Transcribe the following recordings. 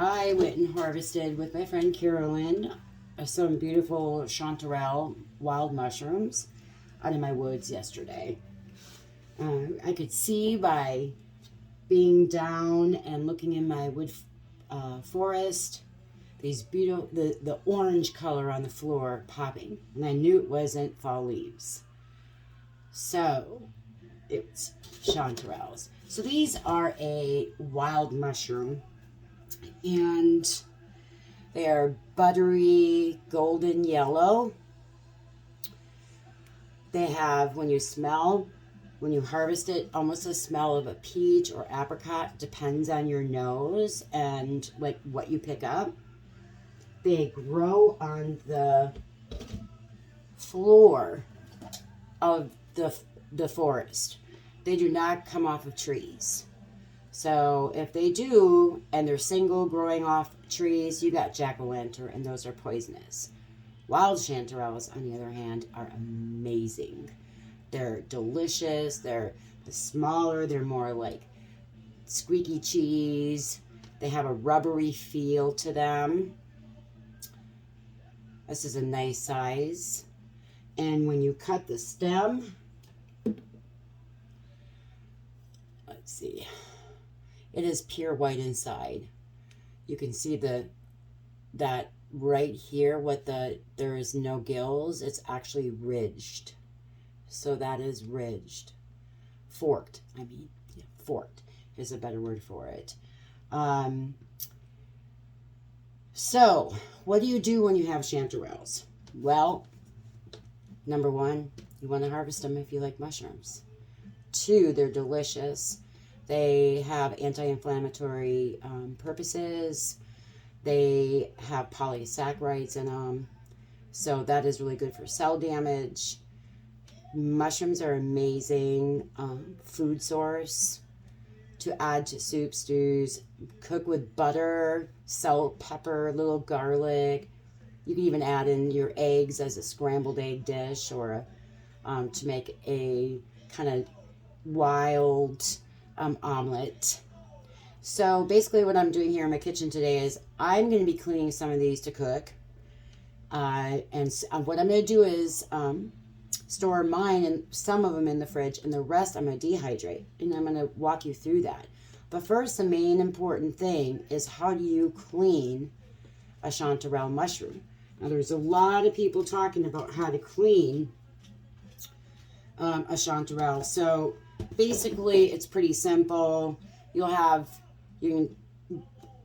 I went and harvested with my friend Carolyn some beautiful chanterelle wild mushrooms out of my woods yesterday. I could see by being down and looking in my wood forest, these beautiful, the orange color on the floor popping, and I knew it wasn't fall leaves. So it's chanterelles. So these are a wild mushroom, and they are buttery golden yellow. They have, when you harvest it, almost a smell of a peach or apricot. Depends on your nose and like what you pick up. They grow on the floor of the forest. They do not come off of trees. So if they do, and they're single growing off trees, you got jack-o'-lantern, and those are poisonous. Wild chanterelles, on the other hand, are amazing. They're delicious. They're smaller. They're more like squeaky cheese. They have a rubbery feel to them. This is a nice size. And when you cut the stem, let's see, it is pure white inside. You can see that right here, there is no gills. It's actually ridged. So that is ridged. Forked. Forked is a better word for it. So, what do you do when you have chanterelles? Well, number one, you want to harvest them if you like mushrooms. Two, they're delicious. They have anti-inflammatory purposes. They have polysaccharides in them. So that is really good for cell damage. Mushrooms are amazing food source to add to soup, stews. Cook with butter, salt, pepper, little garlic. You can even add in your eggs as a scrambled egg dish, or to make a kind of wild omelet. So basically what I'm doing here in my kitchen today is I'm going to be cleaning some of these to cook. And what I'm going to do is store mine and some of them in the fridge, and the rest I'm going to dehydrate. And I'm going to walk you through that. But first, the main important thing is, how do you clean a chanterelle mushroom? Now, there's a lot of people talking about how to clean a chanterelle. So basically, it's pretty simple. You can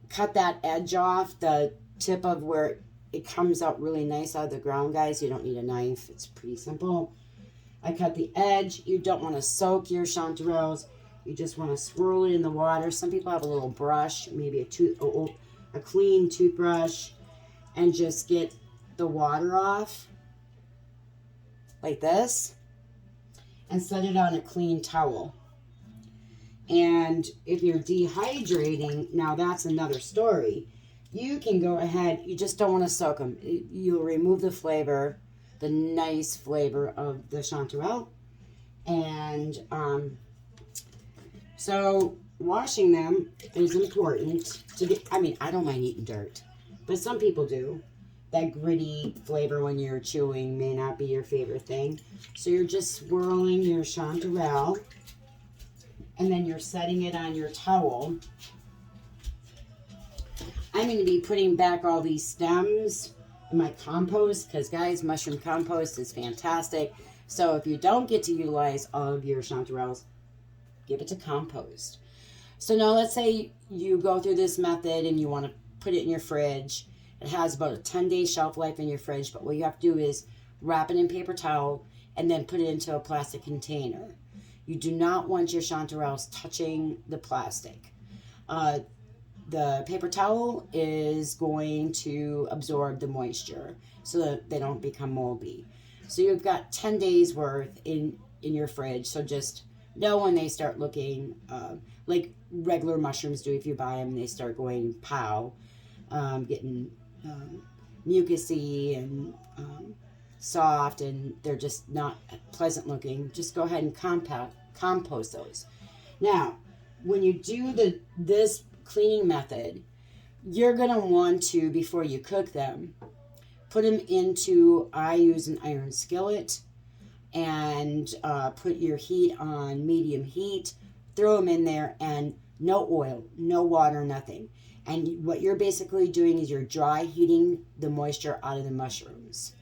cut that edge off, the tip of where it comes out really nice out of the ground, guys. You don't need a knife. It's pretty simple. I cut the edge. You don't want to soak your chanterelles. You just want to swirl it in the water. Some people have a little brush, maybe a clean toothbrush, and just get the water off like this and set it on a clean towel. And if you're dehydrating, now that's another story. You can go ahead, you just don't want to soak them. You'll remove the flavor, the nice flavor of the chanterelle. And so washing them is important to get, I don't mind eating dirt, but some people do. That gritty flavor when you're chewing may not be your favorite thing. So you're just swirling your chanterelle, and then you're setting it on your towel. I'm going to be putting back all these stems in my compost, because, guys, mushroom compost is fantastic. So if you don't get to utilize all of your chanterelles, give it to compost. So now let's say you go through this method and you want to put it in your fridge. It has about a 10-day shelf life in your fridge, but what you have to do is wrap it in paper towel and then put it into a plastic container. You do not want your chanterelles touching the plastic. The paper towel is going to absorb the moisture so that they don't become moldy. So you've got 10 days worth in your fridge. So just know when they start looking like regular mushrooms do. If you buy them, they start going pow, getting mucusy and soft, and they're just not pleasant looking. Just go ahead and compost those. Now, when you do this cleaning method, you're going to want to, before you cook them, put them into, I use an iron skillet, and put your heat on medium heat, throw them in there, and no oil, no water, nothing. And what you're basically doing is you're dry heating the moisture out of the mushrooms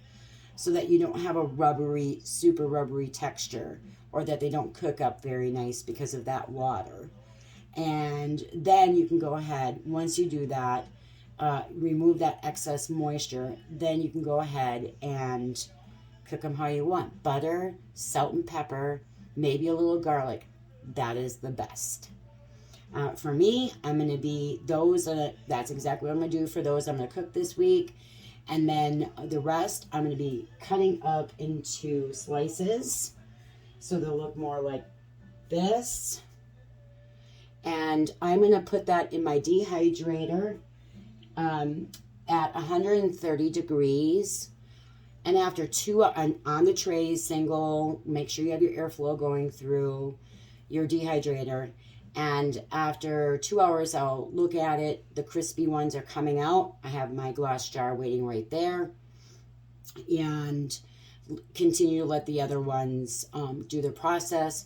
so that you don't have a rubbery, super rubbery texture, or that they don't cook up very nice because of that water. And then you can go ahead, once you do that, remove that excess moisture, then you can go ahead and cook them how you want. Butter, salt and pepper, maybe a little garlic. That is the best. For me, I'm going to be those. That's exactly what I'm going to do for those I'm going to cook this week. And then the rest, I'm going to be cutting up into slices so they'll look more like this. And I'm going to put that in my dehydrator at 130 degrees. And after on the trays, single, make sure you have your airflow going through your dehydrator. And after 2 hours, I'll look at it. The crispy ones are coming out. I have my glass jar waiting right there. And continue to let the other ones do their process.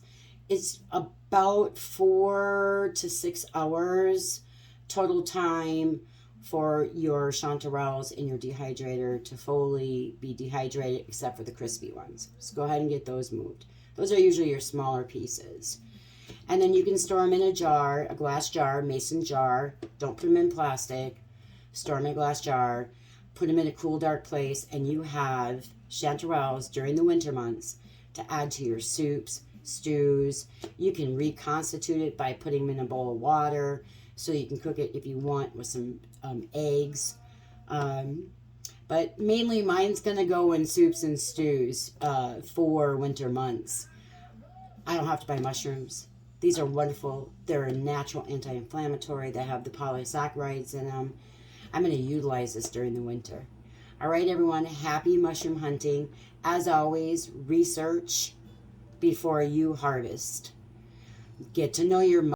It's about 4 to 6 hours total time for your chanterelles in your dehydrator to fully be dehydrated, except for the crispy ones. So go ahead and get those moved. Those are usually your smaller pieces. And then you can store them in a jar, a glass jar, mason jar. Don't put them in plastic. Store them in a glass jar. Put them in a cool, dark place, and you have chanterelles during the winter months to add to your soups, stews. You can reconstitute it by putting them in a bowl of water, so you can cook it if you want with some eggs. But mainly mine's going to go in soups and stews for winter months. I don't have to buy mushrooms. These are wonderful. They're a natural anti-inflammatory. They have the polysaccharides in them. I'm going to utilize this during the winter. All right, everyone. Happy mushroom hunting. As always, research before you harvest. Get to know your